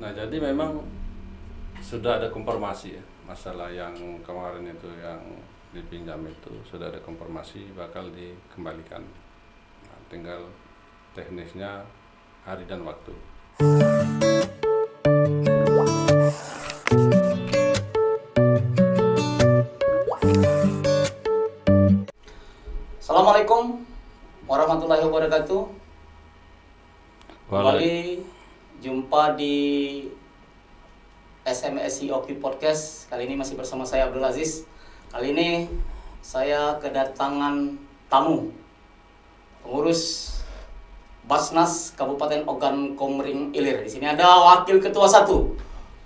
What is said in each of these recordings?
Nah, jadi memang sudah ada konfirmasi ya, masalah yang kemarin itu yang dipinjam itu sudah ada konfirmasi bakal dikembalikan. Nah, tinggal teknisnya hari dan waktu. Assalamualaikum warahmatullahi wabarakatuh. Kembali jumpa di SMSI Oki Podcast. Kali ini masih bersama saya Abdul Aziz. Kali ini saya kedatangan tamu, pengurus Basnas Kabupaten Ogan Komering Ilir. Di sini ada Wakil Ketua 1,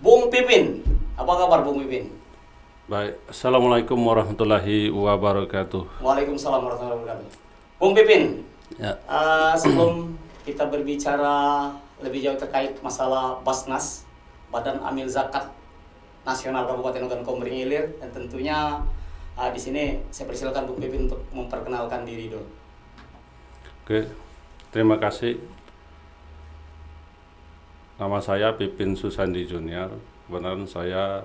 Bung Pipin. Apa kabar Bung Pipin? Baik, Assalamualaikum warahmatullahi wabarakatuh. Waalaikumsalam warahmatullahi wabarakatuh. Bung Pipin, Ya, sebelum kita berbicara lebih jauh terkait masalah Basnas, Badan Amil Zakat Nasional Kabupaten Ogan Komering Ilir, dan tentunya di sini saya persilakan Bung Pipin untuk memperkenalkan diri dulu. oke. Terima kasih. Nama saya Pipin Susandi Junior. Kebenaran saya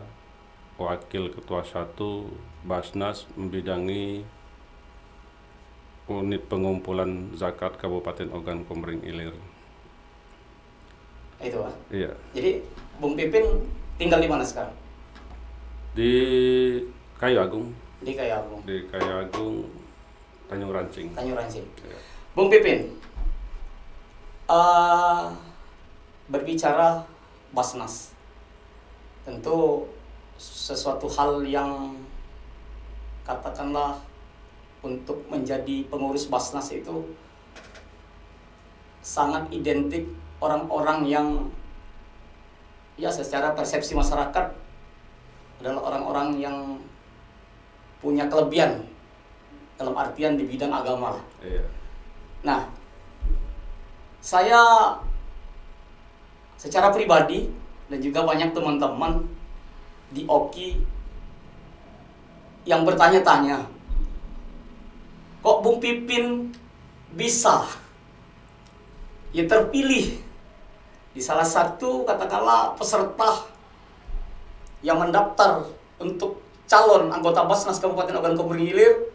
Wakil Ketua 1 Basnas membidangi unit pengumpulan zakat Kabupaten Ogan Komering Ilir. Itu Pak. Iya, Jadi Bung Pipin tinggal di mana sekarang? di Kayu Agung, Di Kayagung, di Kayu Agung, Tanjung Rancing. Tanjung Rancing. Iya. Bung Pipin, berbicara Basnas, tentu sesuatu hal yang katakanlah untuk menjadi pengurus Basnas itu sangat identik orang-orang yang ya secara persepsi masyarakat adalah orang-orang yang punya kelebihan dalam artian di bidang agama lah. Iya. Nah, saya secara pribadi dan juga banyak teman-teman di Oki yang bertanya-tanya, kok Bung Pipin bisa ya terpilih di salah satu katakanlah peserta yang mendaftar untuk calon anggota Basnas Kabupaten Ogan Komering Ilir,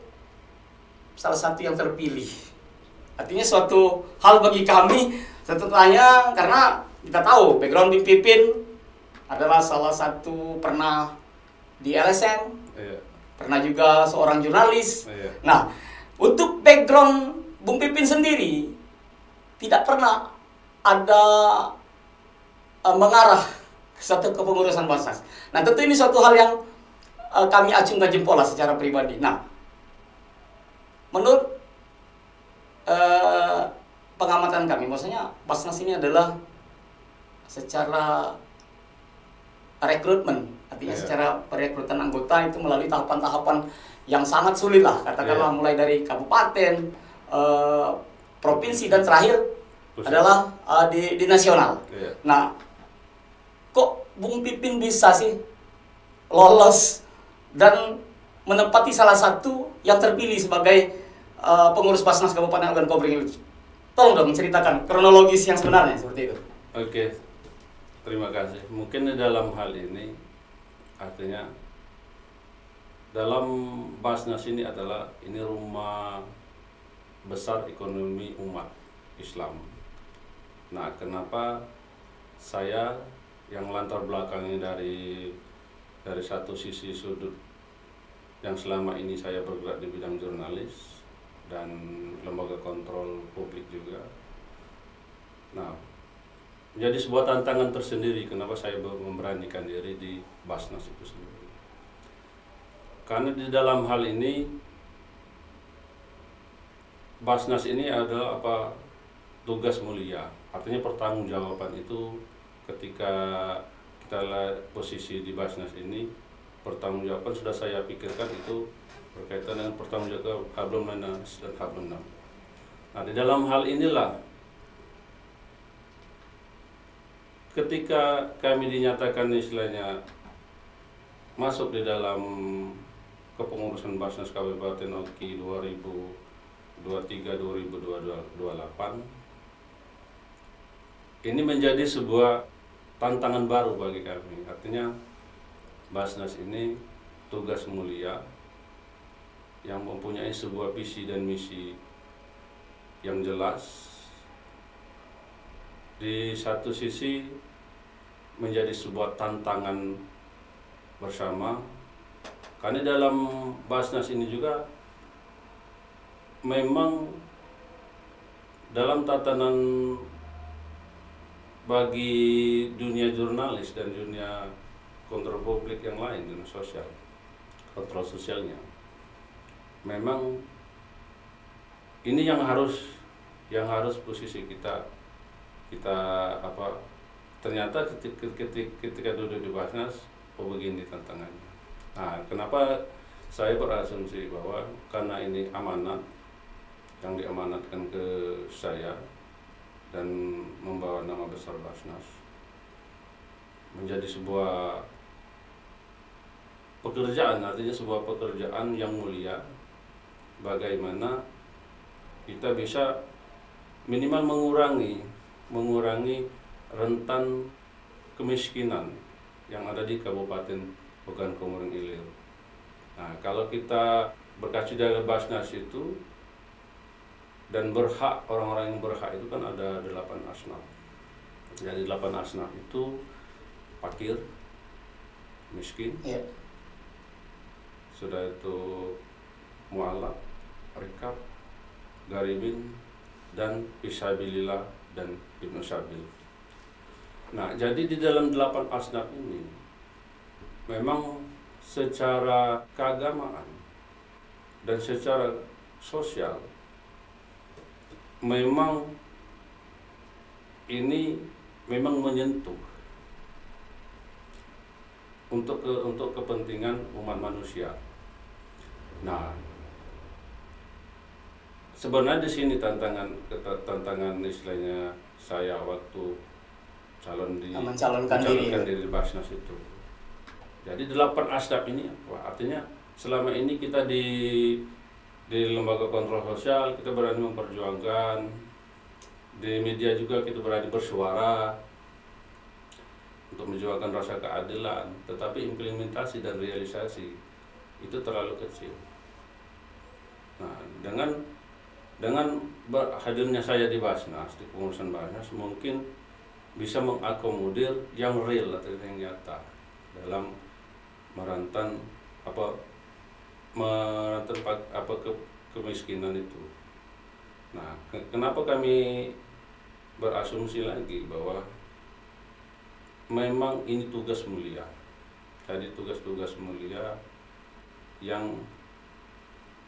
salah satu yang terpilih. Artinya suatu hal bagi kami tentunya, karena kita tahu background Bung Pipin adalah salah satu pernah di LSM, Iya. pernah juga seorang jurnalis. Iya. Nah, untuk background Bung Pipin sendiri tidak pernah ada mengarah ke satu kepengurusan Basnas. Nah, tentu ini suatu hal yang kami acungkan jempol lah secara pribadi. Nah, menurut pengamatan kami, maksudnya Basnas ini adalah secara rekrutmen, artinya secara perekrutan anggota itu melalui tahapan-tahapan yang sangat sulit lah, katakanlah mulai dari kabupaten, provinsi, dan terakhir Pusat. adalah di nasional. Iya. Nah, kok Bung Pipin bisa sih lolos dan menempati salah satu yang terpilih sebagai pengurus Basnas Kabupaten Ogan Komering Ilir? Tolong dong menceritakan kronologis yang sebenarnya seperti itu. Oke, terima kasih. Mungkin di dalam hal ini, artinya dalam Basnas ini adalah ini rumah besar ekonomi umat Islam. Nah, kenapa saya yang latar belakangnya dari satu sisi sudut yang selama ini saya bergerak di bidang jurnalis dan lembaga kontrol publik juga. Nah, menjadi sebuah tantangan tersendiri kenapa saya memberanikan diri di Basnas itu sendiri. Karena di dalam hal ini Basnas ini adalah tugas mulia. Artinya pertanggungjawaban itu ketika kita posisi di Basnas ini, pertanggungjawaban sudah saya pikirkan itu berkaitan dengan pertanggungjawaban hablum minas dan hablum nam. Nah, di dalam hal inilah ketika kami dinyatakan istilahnya masuk di dalam kepengurusan Basnas Kabupaten Oki 2023-2028, ini menjadi sebuah tantangan baru bagi kami. Artinya Basnas ini tugas mulia yang mempunyai sebuah visi dan misi yang jelas. Di satu sisi menjadi sebuah tantangan bersama, karena dalam Basnas ini juga memang dalam tatanan bagi dunia jurnalis dan dunia kontrol publik yang lain, dunia sosial, kontrol sosialnya, memang ini yang harus posisi kita ternyata ketika duduk di Basnas, begini tantangannya. Nah, kenapa saya berasumsi bahwa karena ini amanat yang diamanatkan ke saya dan membawa nama besar Basnas, menjadi sebuah pekerjaan, artinya sebuah pekerjaan yang mulia, bagaimana kita bisa minimal mengurangi rentan kemiskinan yang ada di Kabupaten Pekanbaru Komering Ilir. Nah, kalau kita berkaca dari Basnas itu dan berhak, orang-orang yang berhak itu kan ada 8 asnaf. Dari 8 asnaf itu fakir, miskin, sudah itu mualaf, rikab, garibin, dan fisabilillah dan ibnu sabil. Nah, jadi di dalam 8 asnaf ini memang secara keagamaan dan secara sosial memang ini memang menyentuh untuk kepentingan umat manusia. Nah, sebenarnya di sini tantangan istilahnya saya waktu mencalonkan diri di Basnas itu. Jadi 8 asnaf ini artinya selama ini kita di lembaga kontrol sosial kita berani memperjuangkan, di media juga kita berani bersuara untuk menjualkan rasa keadilan, tetapi implementasi dan realisasi itu terlalu kecil. Nah, dengan hadirnya saya di Basnas, di pengurusan Basnas, mungkin bisa mengakomodir yang real atau yang nyata dalam merantan kemiskinan itu. Nah, kenapa kami berasumsi lagi bahwa memang ini tugas mulia. Jadi tugas mulia yang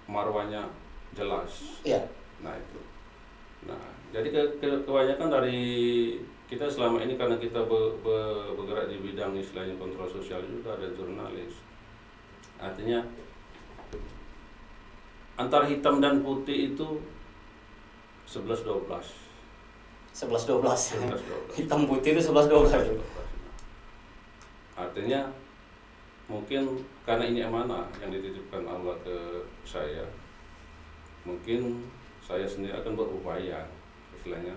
marwahnya jelas. Iya. Nah, itu. Nah, jadi kebanyakan dari kita selama ini karena kita bergerak di bidang istilahnya kontrol sosial juga ada jurnalis. Artinya antara hitam dan putih itu 11-12. 11-12. Hitam putih itu 11-12. Artinya mungkin karena ini amanah yang dititipkan Allah ke saya, mungkin saya sendiri akan berupaya istilahnya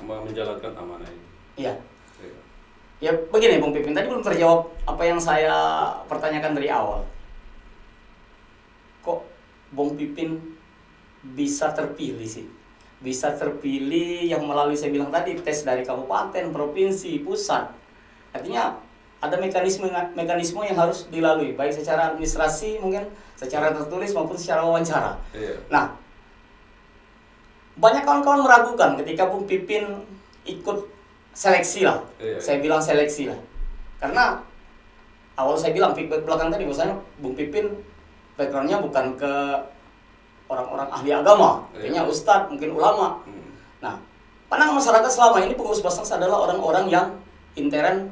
menjalankan amanah ini. Iya. Ya begini Bung Pipin, tadi belum terjawab apa yang saya pertanyakan dari awal. Kok Bung Pipin bisa terpilih sih? Bisa terpilih yang melalui saya bilang tadi tes dari kabupaten, provinsi, pusat. Artinya ada mekanisme yang harus dilalui, baik secara administrasi mungkin secara tertulis maupun secara wawancara. Iya. Nah, banyak kawan-kawan meragukan ketika Bung Pipin ikut seleksi lah. Iya. Saya bilang seleksi lah. Karena awal saya bilang feedback belakang tadi bahwasanya Bung Pipin backgroundnya bukan ke orang-orang ahli agama, artinya ustadz, mungkin ulama. Nah, pandangan masyarakat selama ini pengurus Basnas adalah orang-orang yang intern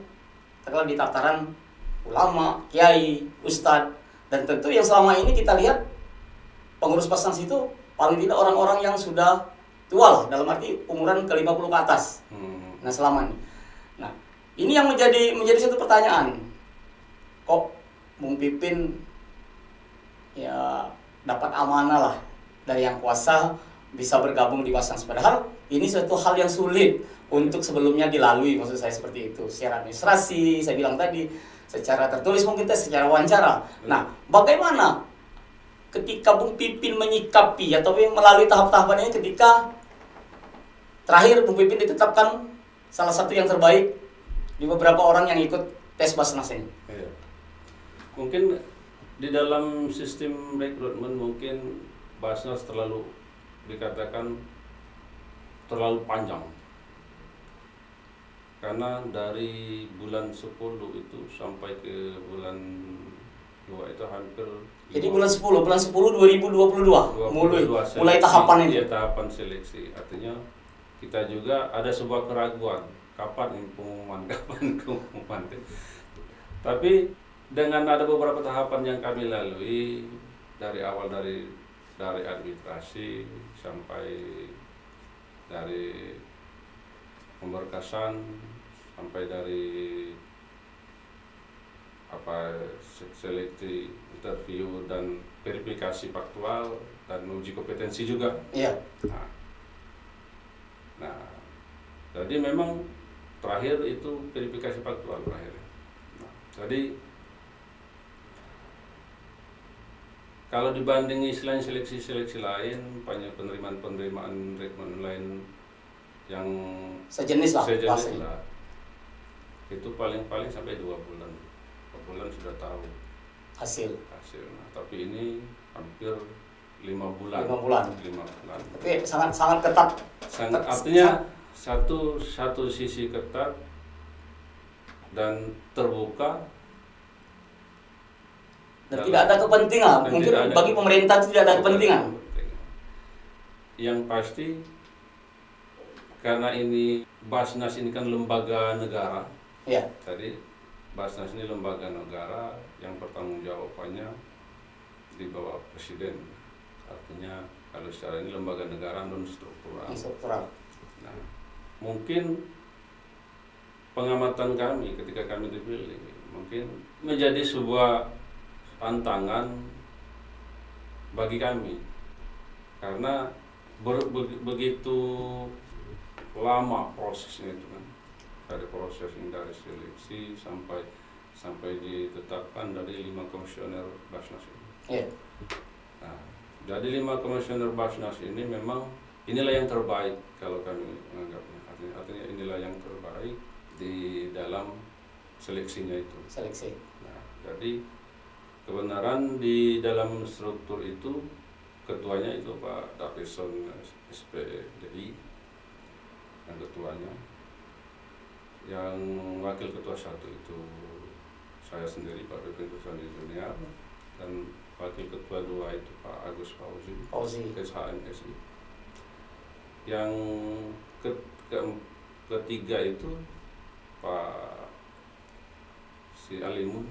terkenal di tataran ulama, kiai, ustadz, dan tentu yang selama ini kita lihat pengurus Basnas itu paling tidak orang-orang yang sudah tua lah, dalam arti umuran ke-50 ke atas. Nah, selama ini. Nah, ini yang menjadi satu pertanyaan. Kok Bung Pipin ya dapat amanah lah dari yang kuasa bisa bergabung di Basnas, padahal ini suatu hal yang sulit untuk sebelumnya dilalui, maksud saya seperti itu, secara administrasi, saya bilang tadi, secara tertulis mungkin secara wawancara. Nah, bagaimana ketika Bung Pipin menyikapi atau melalui tahap-tahapan ini ketika terakhir Bung Pipin ditetapkan salah satu yang terbaik di beberapa orang yang ikut tes Basnas ini? Iya. Mungkin di dalam sistem rekrutmen mungkin Basnas terlalu dikatakan terlalu panjang. Karena dari bulan 10 itu sampai ke bulan 2 itu hampir jadi bulan 10 2022 mulai tahapan ini. Ya, tahapan seleksi. Artinya kita juga ada sebuah keraguan kapan pengumuman. Tapi dengan ada beberapa tahapan yang kami lalui dari awal dari administrasi sampai dari pemberkasan sampai dari seleksi, interview dan verifikasi faktual dan uji kompetensi juga. Iya. Nah, jadi memang terakhir itu verifikasi faktual terakhir. Nah, jadi kalau dibanding selain seleksi lain, banyak penerimaan rekrutmen lain yang sejenis lah, itu paling sampai 2 bulan. 2 bulan sudah tahu hasil. Nah, tapi ini hampir 5 bulan. 5 bulan. Tapi sangat ketat. Artinya satu sisi ketat dan terbuka. Dan tidak ada kepentingan. Mungkin bagi pemerintah tidak ada kepentingan. Yang pasti karena ini Basnas ini kan lembaga negara. Ya. Tadi Basnas ini lembaga negara yang pertanggungjawabannya di bawah presiden. Artinya kalau secara ini lembaga negara non struktural. Nah, mungkin pengamatan kami ketika kami dipilih mungkin menjadi sebuah tantangan bagi kami karena begitu lama prosesnya itu kan, dari seleksi sampai ditetapkan dari 5 komisioner Basnas ini. Yeah. Nah, jadi 5 komisioner Basnas ini memang inilah yang terbaik kalau kami menganggapnya. Artinya inilah yang terbaik di dalam seleksinya itu. Seleksi. Nah, jadi kebenaran di dalam struktur itu ketuanya itu Pak Davison SPDI yang ketuanya, yang wakil ketua 1 itu saya sendiri Pak Pipin Tusani Junior, dan wakil ketua 2 itu Pak Agus Fauzi. SHMSI. Yang ketiga itu Pak si Alimun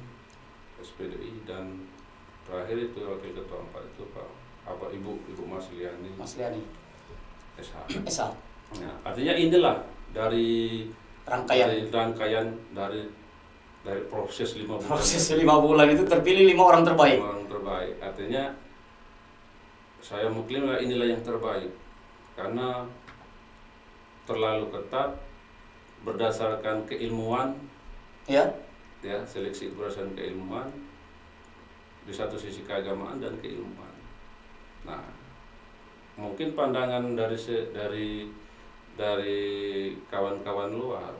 SPDI, dan terakhir itu wakil ketua 4 itu Ibu Masliani SH. Nah, artinya inilah dari rangkaian dari proses 5 bulan. Proses 5 bulan itu terpilih 5 orang terbaik. 5 orang terbaik. Artinya saya mengklaim inilah yang terbaik karena terlalu ketat berdasarkan keilmuan. Ya, seleksi berdasarkan keilmuan, di satu sisi keagamaan dan keilmuan. Nah, mungkin pandangan dari kawan-kawan luar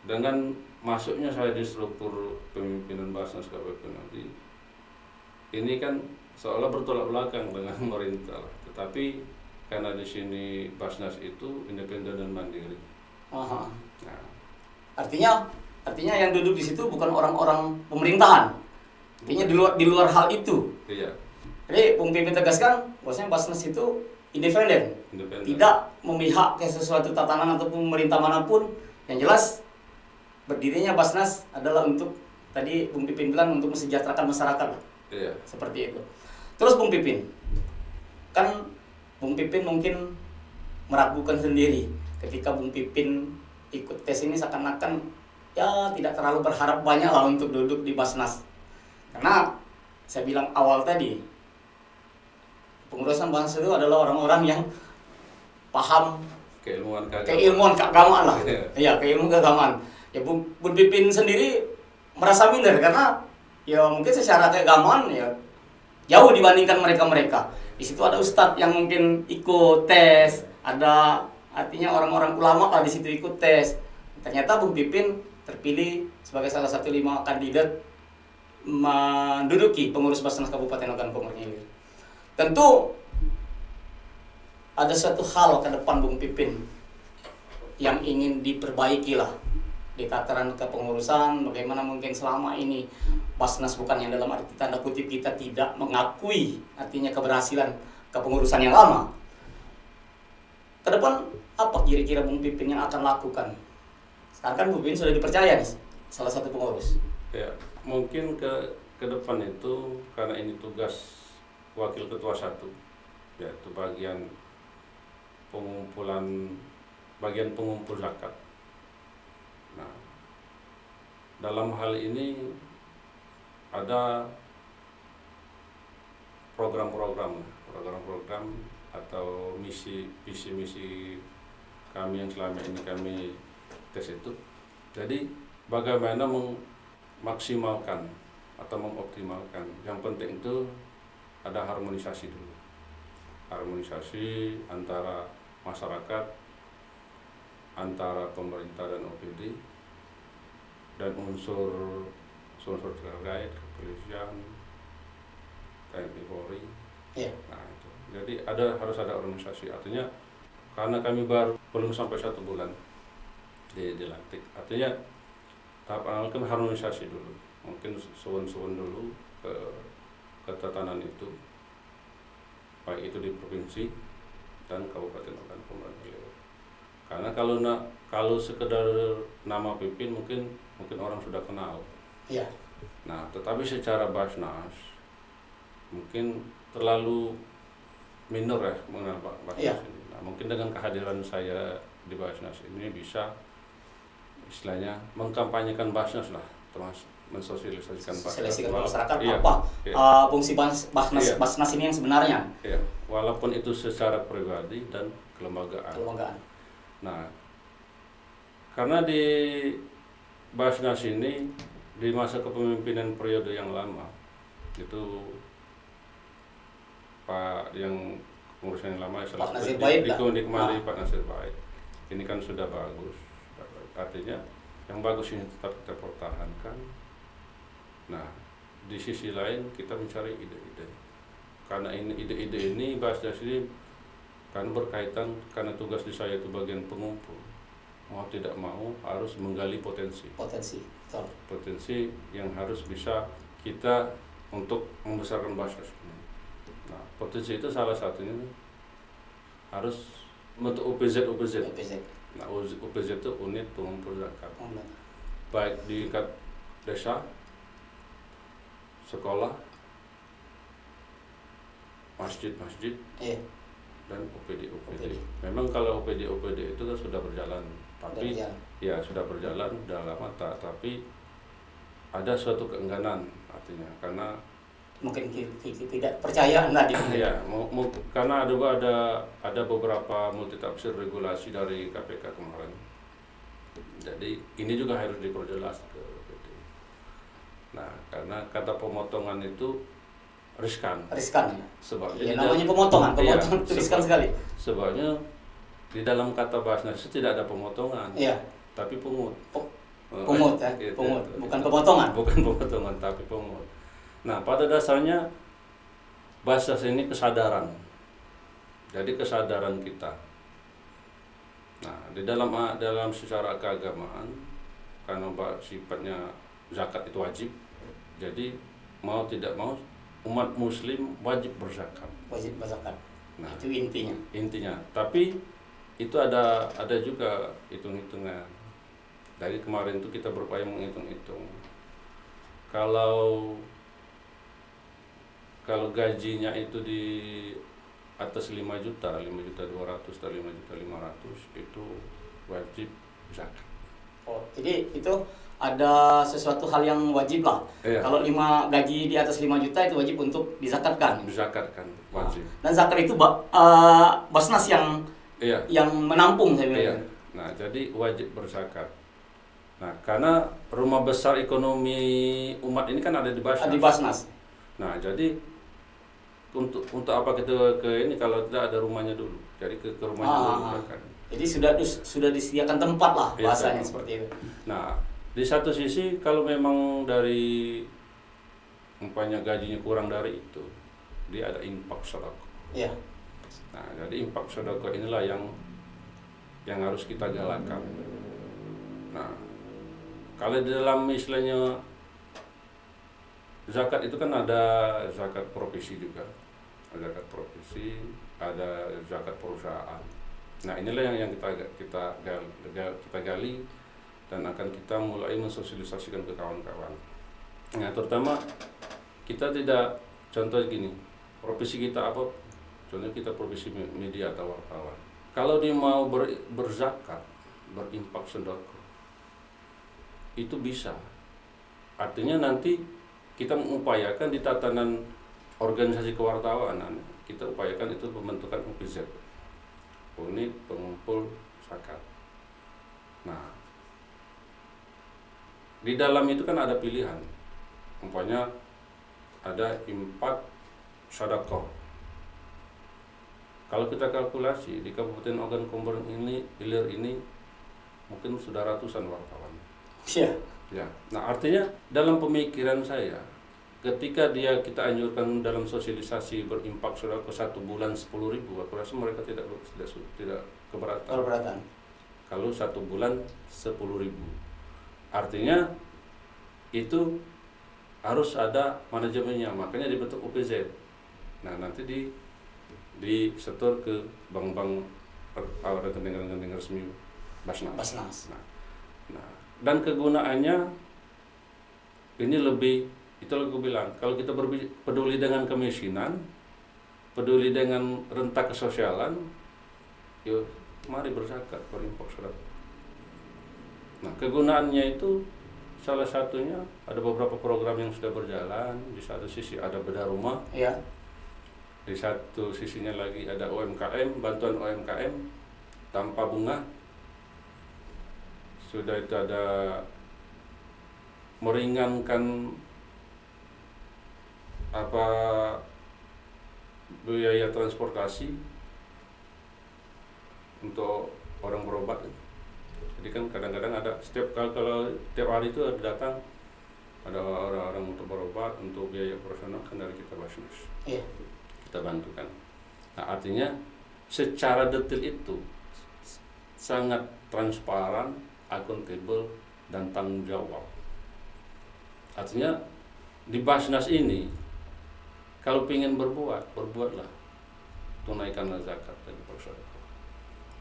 dengan masuknya saya di struktur pemimpinan Basnas KPP nanti, ini kan seolah bertolak belakang dengan pemerintah, tetapi karena di sini Basnas itu independen dan mandiri. Nah, Artinya yang duduk di situ bukan orang-orang pemerintahan. Artinya di luar hal itu. Iya. Jadi Bung Pipin tegaskan bahwasanya Basnas itu independen. Tidak memihak ke sesuatu tatanan ataupun pemerintah manapun. Yang jelas berdirinya Basnas adalah untuk, tadi Bung Pipin bilang, untuk mesejahterakan masyarakat. Iya. Seperti itu. Terus Bung Pipin, kan Bung Pipin mungkin meragukan sendiri ketika Bung Pipin ikut tes ini, seakan-akan ya tidak terlalu berharap banyak lah untuk duduk di Basnas. Karena saya bilang awal tadi, pengurusan Basnas itu adalah orang-orang yang paham keilmuan keagamaan lah. Iya, keilmuan keagamaan. Ya Bung Pipin sendiri merasa minder karena ya mungkin secara keagamaan ya jauh dibandingkan mereka-mereka. Di situ ada ustadz yang mungkin ikut tes, ada artinya orang-orang ulama lah di situ ikut tes. Ternyata Bung Pipin terpilih sebagai salah satu 5 kandidat menduduki pengurus Basnas Kabupaten Ogan Komering Ilir. Tentu ada suatu hal ke depan Bung Pipin yang ingin diperbaiki lah di tataran kepengurusan. Bagaimana mungkin selama ini Basnas bukan yang dalam arti tanda kutip kita tidak mengakui artinya keberhasilan kepengurusan yang lama. Ke depan apa kira-kira Bung Pipin yang akan lakukan? Sekarang kan Bung Pipin sudah dipercaya nih salah satu pengurus. Ya, mungkin ke depan itu karena ini tugas wakil ketua 1, yaitu bagian pengumpul zakat. Nah, dalam hal ini ada program-program atau visi misi kami yang selama ini kami tes itu. Jadi bagaimana memaksimalkan atau mengoptimalkan. Yang penting itu ada harmonisasi dulu. Harmonisasi antara masyarakat, antara pemerintah dan OPD, dan unsur terkait kepolisian, TNI Polri. Yeah. Nah, itu. Jadi harus ada organisasi. Artinya karena kami belum sampai 1 bulan dilantik. Artinya tahap awal kan harmonisasi dulu. Mungkin suwun dulu ke ketatanan itu, baik itu di provinsi dan Kabupaten Ogan Komering Ilir. Karena kalau sekedar nama Pipin mungkin orang sudah kenal. Iya. Nah, tetapi secara Basnas mungkin terlalu minor ya mengenal Basnas ini. Nah, mungkin dengan kehadiran saya di Basnas ini bisa istilahnya mengkampanyekan Basnas lah, termasuk mensosialisasikan masyarakat apa fungsi Basnas ini yang sebenarnya. Iya, walaupun itu secara pribadi dan kelembagaan. Nah, karena di Basnas ini di masa kepemimpinan periode yang lama itu Pak yang pengurusan yang lama Pak Nasir Baik dikembali Pak Nasir Baik. Ini kan sudah bagus. Artinya yang bagus ini tetap kita pertahankan. Nah, di sisi lain kita mencari ide-ide. Karena ide-ide ini Basnas ini kan berkaitan karena tugas di saya itu bagian pengumpul. Mau tidak mau harus menggali potensi yang harus bisa kita untuk membesarkan Basnas ini. Nah, potensi itu salah satunya harus untuk UPZ. Nah, UPZ itu unit pengumpul zakat. Baik di tingkat desa, sekolah, masjid, dan OPD. Memang kalau OPD itu kan sudah berjalan, tapi ya sudah berjalan sudah lama, tapi ada suatu keengganan artinya karena mungkin tidak percaya tadi. Ya, karena ada beberapa multitafsir regulasi dari KPK kemarin. Jadi ini juga harus diperjelas ke OPD. Nah, karena kata pemotongan itu riskan ya. Sebabnya namanya pemotongan itu riskan sekali. Sebabnya di dalam kata Basnas itu tidak ada pemotongan. Iya. Tapi pungut. Pungut ya. Pungut, bukan pemotongan. Bukan pemotongan tapi pungut. Nah, pada dasarnya Basnas ini kesadaran. Jadi kesadaran kita. Nah, di dalam secara keagamaan karena sifatnya zakat itu wajib. Jadi mau tidak mau umat muslim wajib berzakat. Nah, itu intinya. Tapi itu ada juga hitung-hitungan. Dari kemarin itu kita berupaya menghitung-hitung. Kalau gajinya itu di atas 5 juta 200 atau 5.500.000 itu wajib zakat. Oh, jadi itu ada sesuatu hal yang wajib lah. Iya. Kalau gaji di atas 5 juta itu wajib untuk dizakatkan. Dizakatkan, wajib. Dan zakat itu Basnas yang Iya. yang menampung saya Iya. bilang. Nah, jadi wajib berzakat. Nah, karena rumah besar ekonomi umat ini kan ada di Basnas. Di Basnas. Nah, jadi untuk apa kita ke ini kalau tidak ada rumahnya dulu. Jadi ke rumahnya dulu kan. Jadi sudah disediakan tempat lah bahasanya seperti itu. Nah, di satu sisi kalau memang dari umpamanya gajinya kurang dari itu, dia ada infak sedekah. Iya. Nah, jadi infak sedekah inilah yang harus kita galakan. Nah, kalau di dalam istilahnya zakat itu kan ada zakat profesi juga, ada zakat profesi, ada zakat perusahaan. Nah, inilah yang kita gali dan akan kita mulai mensosialisasikan ke kawan-kawan. Nah, terutama kita tidak, contoh gini, profesi kita apa? Contohnya kita profesi media atau wartawan. Kalau dia mau berzakat, berimpak sedekah, itu bisa. Artinya nanti kita mengupayakan di tatanan organisasi kewartawanan, kita upayakan itu pembentukan UPZ, unit pengumpul zakat. Nah, di dalam itu kan ada pilihan, umpamanya ada infak sedekah. Kalau kita kalkulasi di Kabupaten Ogan Komering ini, Ilir ini mungkin sudah ratusan wartawan. Iya. Ya, nah artinya dalam pemikiran saya, ketika kita anjurkan dalam sosialisasi berimpak sedekah 1 bulan 10.000, aku rasa mereka tidak keberatan. Kalau 1 bulan 10.000, artinya itu harus ada manajemennya, makanya dibentuk UPZ. Nah, nanti disetor ke bank-bank rekening resmi Basnas. Nah, dan kegunaannya ini lebih, itu aku bilang, kalau kita peduli dengan kemiskinan, peduli dengan renta kesosialan, yuk mari berzakat, berinfak sedekah. Nah, kegunaannya itu salah satunya ada beberapa program yang sudah berjalan. Di satu sisi ada bedah rumah, Iya. di satu sisinya lagi ada UMKM, bantuan UMKM tanpa bunga. Sudah itu ada meringankan biaya transportasi untuk orang berobat. Jadi kan kadang-kadang ada kalau tiap hari itu datang ada orang-orang untuk berobat, untuk biaya operasional kan dari kita Basnas. Iya. Kita bantukan. Nah, artinya secara detail itu sangat transparan, akuntabel, dan tanggung jawab. Artinya di Basnas ini kalau ingin berbuatlah, tunaikanlah zakat dan bersedekah.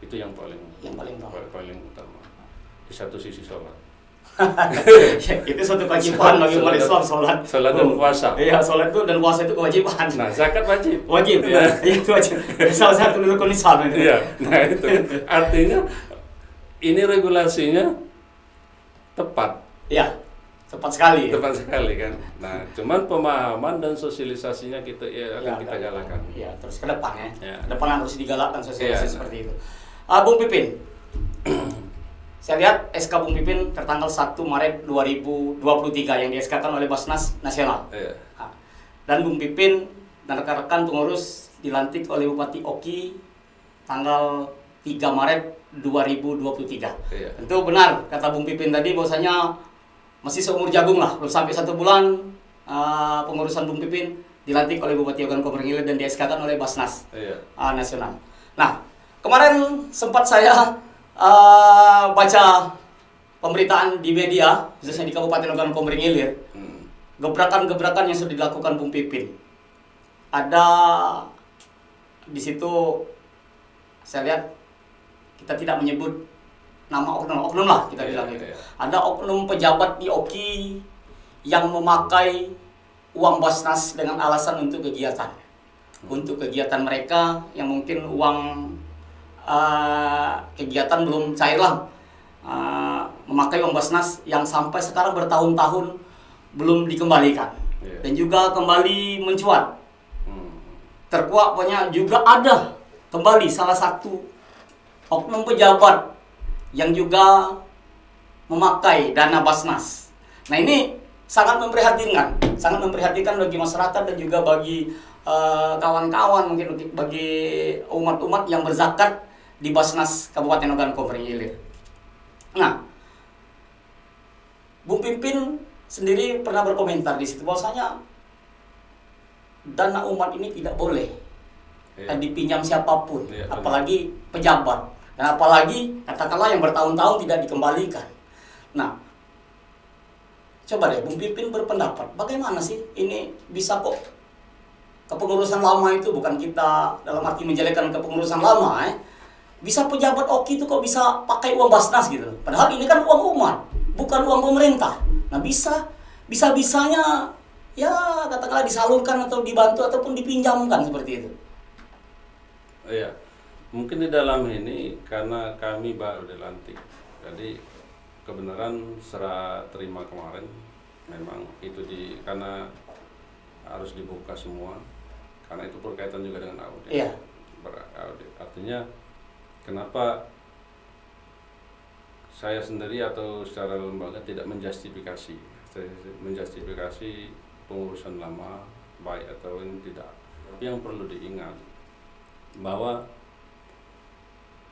Itu yang paling utama. Di satu sisi sholat. Itu suatu kewajiban bagi umat Islam, sholat dan puasa. Iya, sholat itu dan puasa itu kewajiban. Nah, zakat wajib. Ya. Itu wajib. Salah satu rukun Islam itu. Iya. Nah, itu artinya ini regulasinya tepat. Iya. Tepat sekali kan. Nah, cuman pemahaman dan sosialisasinya kita akan kita galakan. Iya, terus ke depan ya. Ke depan harus digalakkan sosialisasi seperti itu. Bung Pipin. Saya lihat SK Bung Pipin tertanggal 1 Maret 2023 yang di-SK-kan oleh Basnas Nasional. Iya. Dan Bung Pipin dan rekan-rekan pengurus dilantik oleh Bupati Oki tanggal 3 Maret 2023. Iya. Tentu benar kata Bung Pipin tadi bahwasanya masih seumur jagung lah, belum sampai 1 bulan pengurusan Bung Pipin dilantik oleh Bupati Ogan Komering Ilir dan di-SK-kan oleh Basnas Nasional. Nah, kemarin sempat saya baca pemberitaan di media, khususnya di Kabupaten Ogan Komering Ilir, gebrakan-gebrakan yang sudah dilakukan Bung Pipin. Ada di situ saya lihat, kita tidak menyebut nama oknum lah kita bilang itu. Ada oknum pejabat di Oki yang memakai uang Basnas dengan alasan untuk kegiatan. Untuk kegiatan mereka yang mungkin uang kegiatan belum cair lah, memakai uang Basnas yang sampai sekarang bertahun-tahun belum dikembalikan, dan juga kembali mencuat. Terkuak pokoknya juga ada kembali salah satu oknum pejabat yang juga memakai dana Basnas. Nah ini sangat memprihatinkan bagi masyarakat dan juga bagi kawan-kawan, mungkin bagi umat-umat yang berzakat di Basnas Kabupaten Ogan Komering Ilir. Nah, Bung Pipin sendiri pernah berkomentar di situ bahwasanya dana umat ini tidak boleh dipinjam siapapun, apalagi pejabat, dan apalagi katakanlah yang bertahun-tahun tidak dikembalikan. Nah, coba deh Bung Pipin berpendapat, bagaimana sih ini bisa kok kepengurusan lama itu, bukan kita dalam arti menjelekkan kepengurusan lama, bisa pejabat oki itu kok bisa pakai uang Basnas gitu. Padahal ini kan uang umat, bukan uang pemerintah. Nah bisa-bisanya ya katakanlah disalurkan atau dibantu ataupun dipinjamkan seperti itu. Iya, mungkin di dalam ini karena kami baru dilantik, jadi kebenaran serah terima kemarin memang itu karena harus dibuka semua, karena itu berkaitan juga dengan audit. Iya. Audit artinya kenapa saya sendiri atau secara lembaga tidak menjustifikasi pengurusan lama baik atau ini tidak. Tapi yang perlu diingat bahwa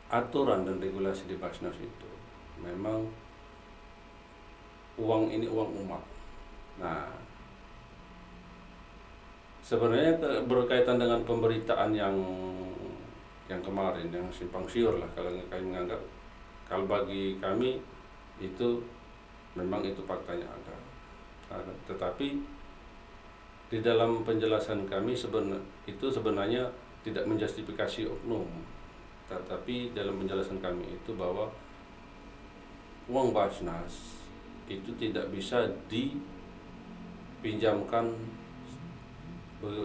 aturan dan regulasi di Basnas itu memang uang ini uang umat. Nah, sebenarnya berkaitan dengan pemberitaan yang kemarin yang simpang siur lah, kalau kami menganggap, kalau bagi kami itu memang itu faktanya ada. Tetapi di dalam penjelasan kami itu sebenarnya tidak menjustifikasi oknum, tetapi dalam penjelasan kami itu bahwa uang Basnas itu tidak bisa dipinjamkan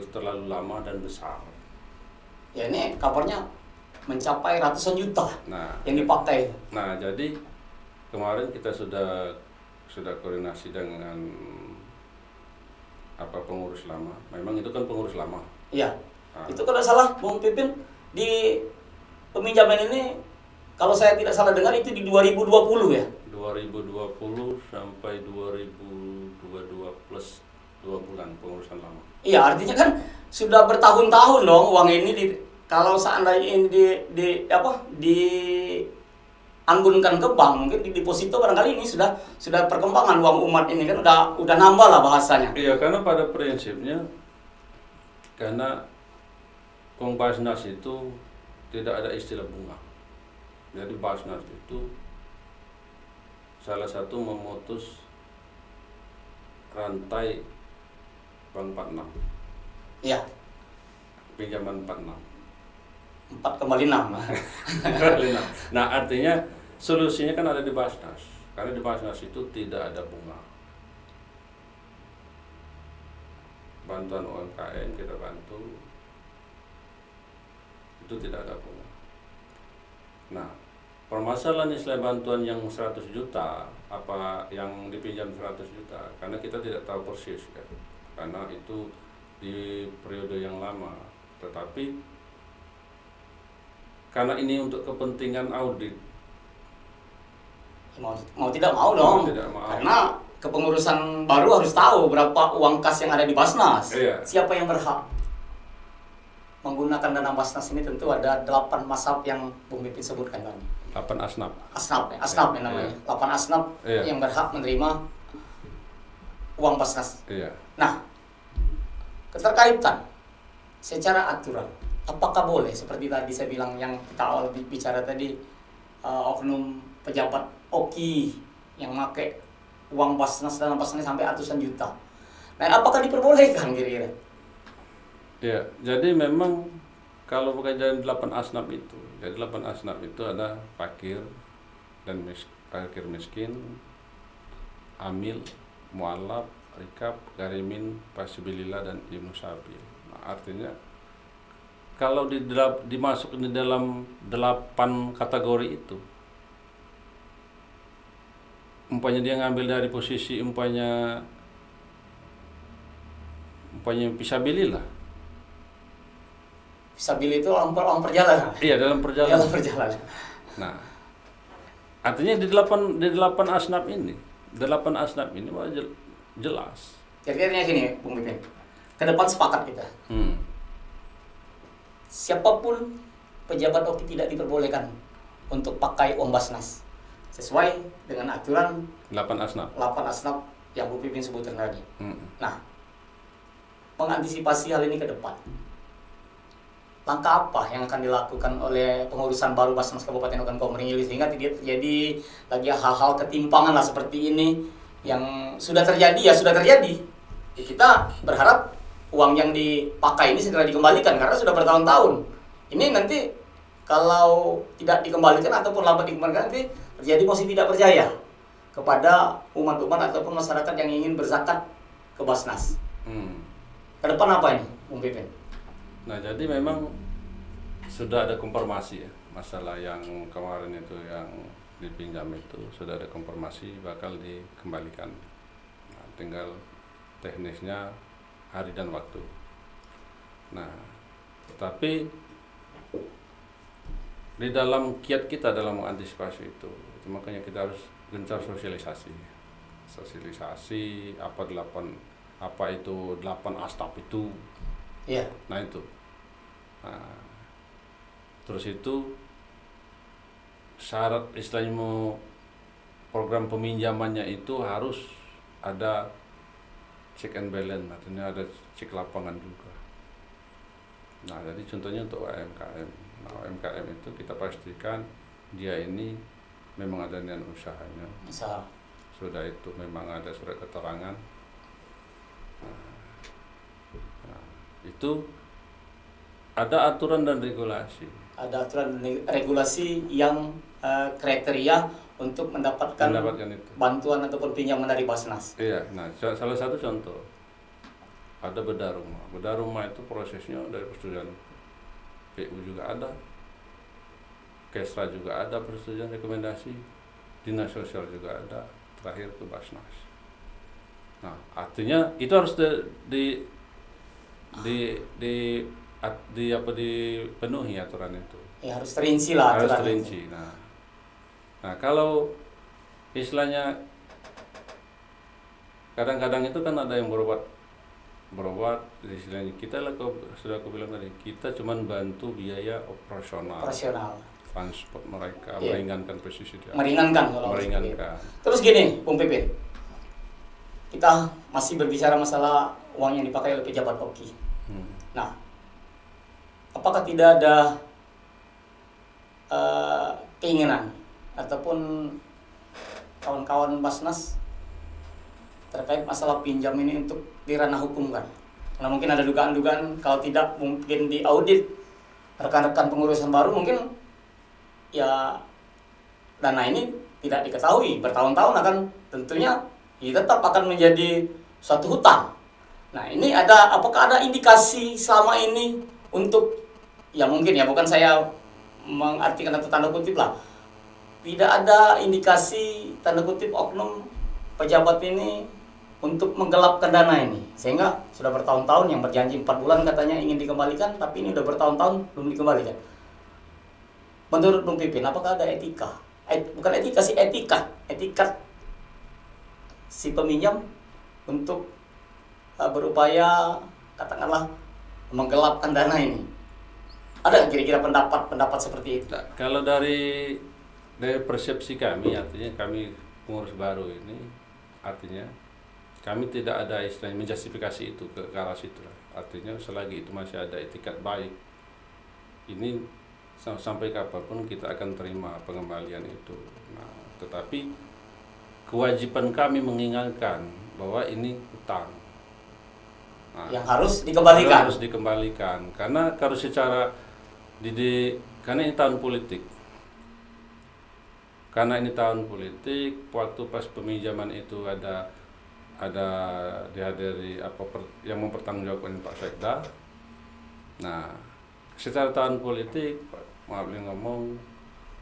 terlalu lama dan besar. Ya ini kabarnya mencapai ratusan juta yang dipakai. Nah jadi kemarin kita sudah koordinasi dengan pengurus lama. Memang itu kan pengurus lama. Iya. Itu kalau salah Bung Pipin di peminjaman ini, kalau saya tidak salah dengar itu di 2020 ya. 2020 sampai 2022 plus 2 bulan pengurusan lama. Iya, artinya kan sudah bertahun-tahun dong uang ini kalau seandainya ini dianggunkan ke bank, mungkin di deposito barangkali ini sudah perkembangan uang umat ini kan udah nambah lah bahasanya. Iya, karena pada prinsipnya karena uang Basnas itu tidak ada istilah bunga. Jadi Basnas itu salah satu memutus rantai Bank 46. Iya. Pinjaman 46. 4,6. Nah, artinya solusinya kan ada di Basnas. Karena di Basnas itu tidak ada bunga. Bantuan UMKM kita bantu, itu tidak ada bunga. Nah, permasalahan istilah bantuan yang 100 juta, apa yang dipinjam 100 juta, karena kita tidak tahu persis kan. Karena itu di periode yang lama. Tetapi karena ini untuk kepentingan audit, mau tidak mau dong. Karena kepengurusan baru harus tahu berapa uang kas yang ada di Basnas. Iya. Siapa yang berhak menggunakan dana Basnas ini, tentu ada 8 masab yang Bung Pipin sebutkan tadi. 8 asnaf. Asnaf ya namanya. 8 asnaf yang berhak menerima uang Basnas. Iya. Nah, keterkaitan secara aturan, apakah boleh seperti tadi saya bilang yang kita awal bicara tadi, oknum pejabat oki yang pakai uang Basnas dan Basnas sampai ratusan juta. Nah, apakah diperbolehkan kira-kira? Ya, jadi memang kalau berkaitan 8 asnaf itu, jadi 8 asnaf itu ada fakir dan fakir miskin, amil, mualaf, rikab, garimin, pasibilillah dan ibnu sabil. Nah, artinya kalau dimasuk di dalam 8 kategori itu, umpamanya dia ngambil dari posisi umpamanya fisabilillah. Fisabilillah itu orang perjalanan. Iya, dalam perjalanan. Nah, artinya di delapan asnaf ini bahwa jelas. Jadi artinya gini, Bung Pipin. Ke depan sepakat kita. Siapapun pejabat OKI tidak diperbolehkan untuk pakai uang Basnas. Sesuai dengan aturan 8 asnaf. 8 asnaf yang Bu Pipin sebutkan tadi. Nah, mengantisipasi hal ini ke depan, langkah apa yang akan dilakukan oleh pengurusan baru Basnas Kabupaten Ogan Komering Ilir sehingga tidak terjadi lagi hal-hal ketimpangan lah seperti ini yang sudah terjadi ya sudah terjadi. Ya, kita berharap uang yang dipakai ini segera dikembalikan karena sudah bertahun-tahun. Ini nanti kalau tidak dikembalikan ataupun lambat dikembalikan nanti terjadi mosi tidak percaya kepada umat-umat ataupun masyarakat yang ingin berzakat ke Basnas. Ke depan apa ini, Bung Pipin? Nah, jadi memang sudah ada konfirmasi ya, masalah yang kemarin itu yang dipinjam itu sudah ada konfirmasi bakal dikembalikan. Nah, tinggal teknisnya hari dan waktu. Nah, tapi di dalam kiat kita dalam mengantisipasi itu makanya kita harus gencar sosialisasi apa itu 8 asnaf itu. Iya. Nah itu. Nah, terus itu syarat istilahnya mau program peminjamannya itu harus ada check and balance, artinya ada cek lapangan juga. Nah, jadi contohnya untuk UMKM. Nah, UMKM itu kita pastikan dia ini memang ada niat usahanya. Sudah itu memang ada surat keterangan. Nah, itu ada aturan dan regulasi. Ada aturan dan regulasi yang kriteria untuk mendapatkan itu. Bantuan ataupun pinjaman dari Basnas. Iya, nah salah satu contoh ada bedah rumah. Bedah rumah itu prosesnya dari persetujuan PU juga ada, Kesra juga ada persetujuan rekomendasi, Dinas Sosial juga ada, terakhir ke Basnas. Nah, artinya itu harus dipenuhi aturan itu. Ya harus terinci lah harus aturan terinci. itu. Nah, kalau istilahnya kadang-kadang itu kan ada yang berobat istilahnya kita lah sudah aku bilang tadi kita cuman bantu biaya operasional transport mereka, meringankan posisi dia. Meringankan. Terus gini, Bung Pipin, kita masih berbicara masalah uang yang dipakai oleh pejabat OKI. Nah, apakah tidak ada keinginan ataupun kawan-kawan Basnas terkait masalah pinjam ini untuk di ranah hukum kan? Karena mungkin ada dugaan-dugaan kalau tidak mungkin diaudit rekan-rekan pengurusan baru mungkin ya dana ini tidak diketahui bertahun-tahun akan tentunya tetap akan menjadi suatu hutang. Nah, ini apakah ada indikasi selama ini untuk ya mungkin ya bukan saya mengartikan atau tanda kutip lah, tidak ada indikasi tanda kutip oknum pejabat ini untuk menggelapkan dana ini sehingga sudah bertahun-tahun yang berjanji 4 bulan katanya ingin dikembalikan tapi ini udah bertahun-tahun belum dikembalikan. Menurut Bung Pipin, apakah ada etika? Bukan etika sih, etikat si peminjam untuk berupaya katakanlah menggelapkan dana ini? Ada kira-kira pendapat seperti itu? Nah, kalau dari persepsi kami, artinya kami pengurus baru ini, artinya kami tidak ada istilahnya menjustifikasi itu ke arah situ. Artinya selagi itu masih ada etikat baik, ini sampai kapanpun kita akan terima pengembalian itu. Nah, tetapi kewajiban kami mengingatkan bahwa ini hutang. Nah, yang harus dikembalikan. Harus dikembalikan karena kalau secara karena ini tahun politik. Karena ini tahun politik, waktu pas peminjaman itu ada dihadiri yang mempertanggungjawabkan Pak Sekda. Nah, secara tahun politik, maaf nih ngomong,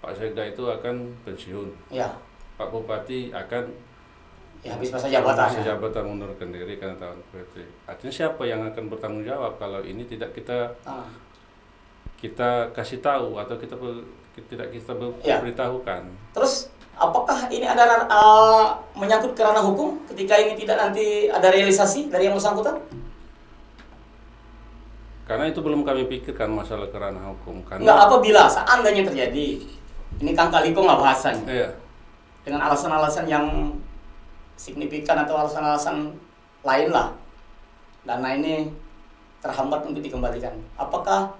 Pak Sekda itu akan pensiun. Ya. Pak Bupati akan habis masa jabatan. Masa jabatan mengundurkan diri karena tahun politik. Artinya siapa yang akan bertanggung jawab kalau ini tidak kita kasih tahu atau tidak kita Ya. beritahukan. Terus apakah ini ada menyangkut ke ranah hukum ketika ini tidak nanti ada realisasi dari yang bersangkutan? Karena itu belum kami pikirkan masalah ke ranah hukum. Enggak, Karena apabila seandainya terjadi, ini Kang Kaliko nggak bahasanya, iya, dengan alasan-alasan yang signifikan atau alasan-alasan lain lah, dana ini terhambat untuk dikembalikan. Apakah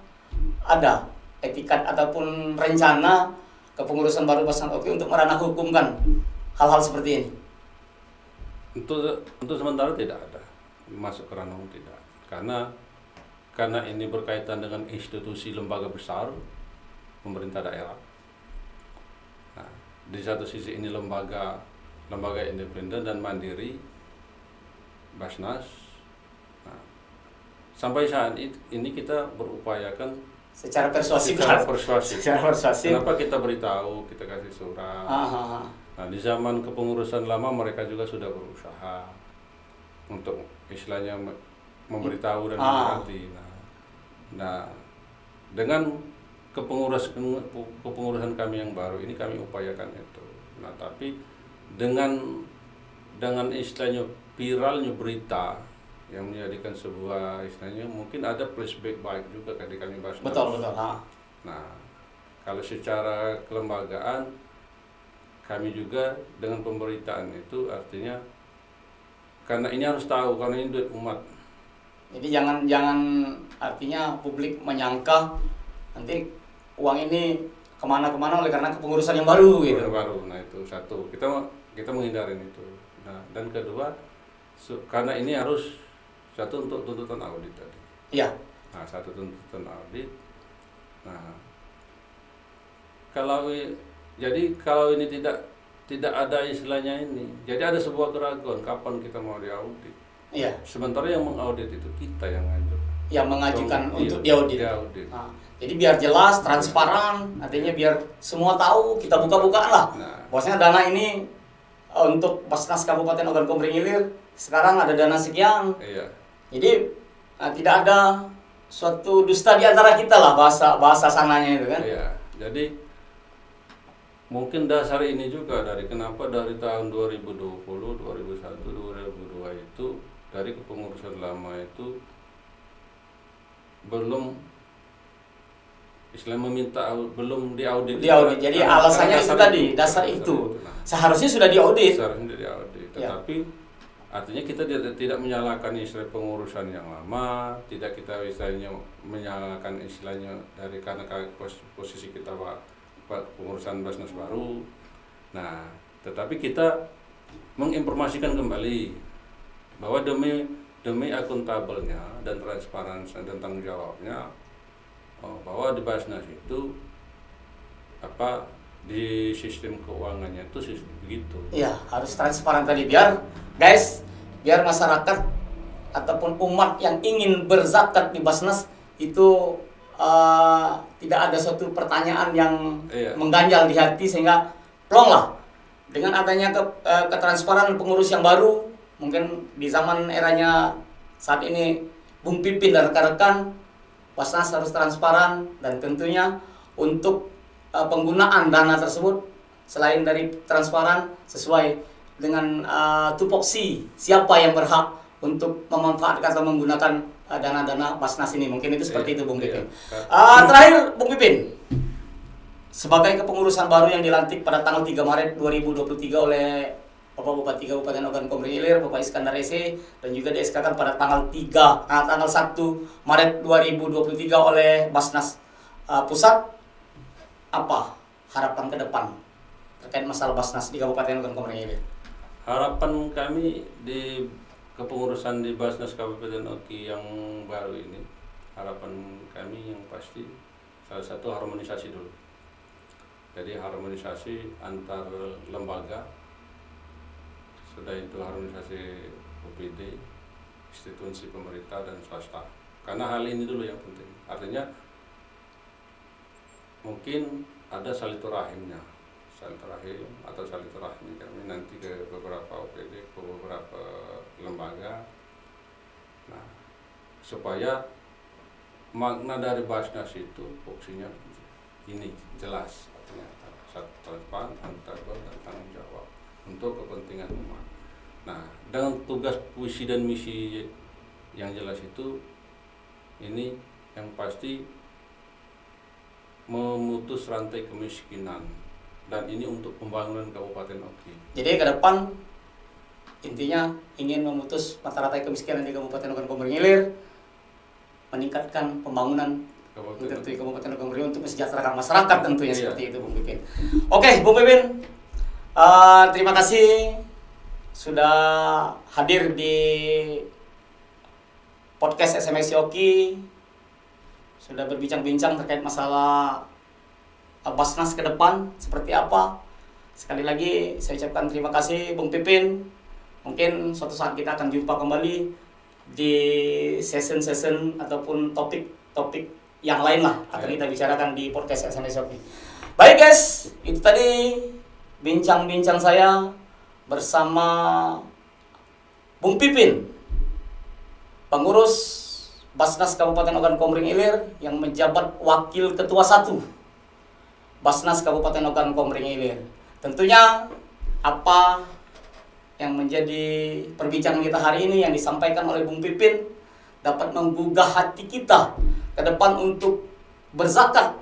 ada etikat ataupun rencana kepengurusan baru Basnas Oki untuk meranah hukumkan hal-hal seperti ini? untuk sementara tidak ada masuk ke ranah hukum, tidak. Karena ini berkaitan dengan institusi lembaga besar pemerintah daerah. Nah, di satu sisi ini lembaga independen dan mandiri Basnas. Nah, sampai saat ini kita berupayakan Secara persuasif. secara persuasif. Secara persuasif. Kenapa kita beritahu, kita kasih surat. Nah, di zaman kepengurusan lama mereka juga sudah berusaha untuk istilahnya memberitahu dan mengerti. Nah, dengan kepengurusan kami yang baru ini kami upayakan itu. Nah, tapi dengan istilahnya viralnya berita yang menjadikan sebuah istilahnya mungkin ada flashback baik juga di kami Basnas. Betul. Nah, kalau secara kelembagaan kami juga dengan pemberitaan itu artinya karena ini harus tahu karena ini duit umat. Jadi jangan artinya publik menyangka nanti uang ini kemana-kemana oleh karena kepengurusan yang baru gitu. Baru. Nah, itu satu. Kita menghindarin itu. Nah, dan kedua karena ini harus satu untuk tuntutan audit tadi. Iya. Nah, satu tuntutan audit. Nah, kalau ini tidak ada istilahnya ini. Jadi ada sebuah keraguan kapan kita mau diaudit. Iya. Sementara yang mengaudit itu kita yang ngajukan. Yang mengajukan untuk iya, diaudit. Nah, jadi biar jelas, transparan, artinya biar semua tahu, kita buka-bukaan lah. Nah. Bahwasanya dana ini untuk Basnas Kabupaten Ogan Komering Ilir sekarang ada dana sekian. Iya. Jadi tidak ada suatu dusta di antara kita lah bahasa sananya itu kan. Iya. Jadi mungkin dasar ini juga dari kenapa dari tahun 2020, 2001, 2002 itu dari kepengurusan lama itu belum Islam meminta belum diaudit. Jadi alasannya itu tadi, dasar itu. Seharusnya sudah diaudit. Seharusnya diaudit. Tetapi artinya kita tidak menyalahkan istilah pengurusan yang lama, tidak kita istilahnya menyalahkan istilahnya dari karena posisi kita pengurusan Basnas baru. Nah, tetapi kita menginformasikan kembali bahwa demi akuntabelnya dan transparansi dan tanggung jawabnya bahwa di Basnas itu di sistem keuangannya itu begitu. Iya, harus transparan tadi biar masyarakat ataupun umat yang ingin berzakat di Basnas itu tidak ada suatu pertanyaan yang mengganjal di hati sehingga plong lah dengan adanya ketransparan pengurus yang baru. Mungkin di zaman eranya saat ini Bung Pipin dan rekan-rekan Basnas harus transparan dan tentunya untuk penggunaan dana tersebut selain dari transparan sesuai dengan tupoksi siapa yang berhak untuk memanfaatkan atau menggunakan dana-dana Basnas ini. Mungkin itu seperti itu Bung Pipin. Terakhir Bung Pipin, sebagai kepengurusan baru yang dilantik pada tanggal 3 Maret 2023 oleh Bapak Bupati Kabupaten Ogan Komering Ilir, Bapak Iskandar Ese, dan juga di-SK-kan pada tanggal 1 Maret 2023 oleh Basnas Pusat. Apa harapan ke depan terkait masalah Basnas di Kabupaten Ogan Komering Ilir? Harapan kami di kepengurusan di Basnas Kabupaten Oki yang baru ini, harapan kami yang pasti salah satu harmonisasi dulu. Jadi harmonisasi antar lembaga, sudah itu harmonisasi UPD, institusi pemerintah dan swasta. Karena hal ini dulu yang penting. Artinya mungkin ada silaturahimnya, silaturahmi kami nanti ke beberapa UPD, ke beberapa lembaga. Nah, supaya makna dari Basnas itu fungsinya ini jelas, artinya transparan dan tanggung jawab untuk kepentingan umat. Nah, dengan tugas, visi dan misi yang jelas itu, ini yang pasti memutus rantai kemiskinan, dan ini untuk pembangunan Kabupaten Oki. Jadi ke depan intinya ingin memutus mata rantai kemiskinan di Kabupaten Ogan Komering Ilir, meningkatkan pembangunan di Kabupaten Ogan Komering untuk mensejahterakan masyarakat tentunya. Iya. Seperti itu Bung Pipin. Oke Bung Pipin, terima kasih sudah hadir di podcast SMS Oki, sudah berbincang-bincang terkait masalah Basnas ke depan seperti apa. Sekali lagi saya ucapkan terima kasih Bung Pipin. Mungkin suatu saat kita akan jumpa kembali di session ataupun topik yang lain lah akan kita bicarakan di podcast SMS Oki. Baik guys, itu tadi bincang-bincang saya bersama Bung Pipin, pengurus Basnas Kabupaten Ogan Komering Ilir yang menjabat Wakil Ketua 1 Basnas Kabupaten Ogan Komering Ilir. Tentunya apa yang menjadi perbincangan kita hari ini yang disampaikan oleh Bung Pipin dapat menggugah hati kita ke depan untuk berzakat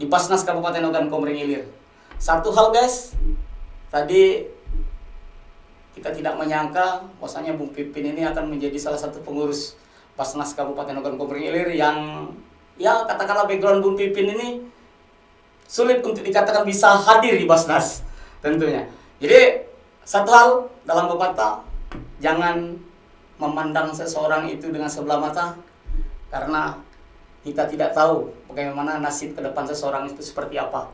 di Basnas Kabupaten Ogan Komering Ilir. Satu hal guys, tadi kita tidak menyangka bahwasanya Bung Pipin ini akan menjadi salah satu pengurus Basnas Kabupaten Ogan Komering Ilir yang ya katakanlah background Bung Pipin ini sulit untuk dikatakan bisa hadir di Basnas tentunya. Jadi satu hal dalam pepatah, jangan memandang seseorang itu dengan sebelah mata, karena kita tidak tahu bagaimana nasib ke depan seseorang itu seperti apa.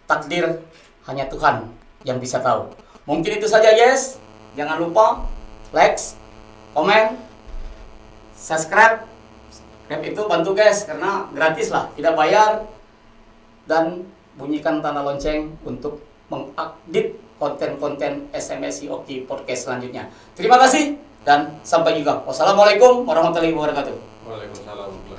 Takdir hanya Tuhan yang bisa tahu. Mungkin itu saja guys. Jangan lupa like, komen, subscribe. Subscribe itu bantu guys, karena gratis lah, tidak bayar. Dan bunyikan tanda lonceng untuk mengupdate konten-konten SMS Oki Podcast selanjutnya. Terima kasih dan sampai jumpa. Wassalamualaikum warahmatullahi wabarakatuh. Waalaikumsalam.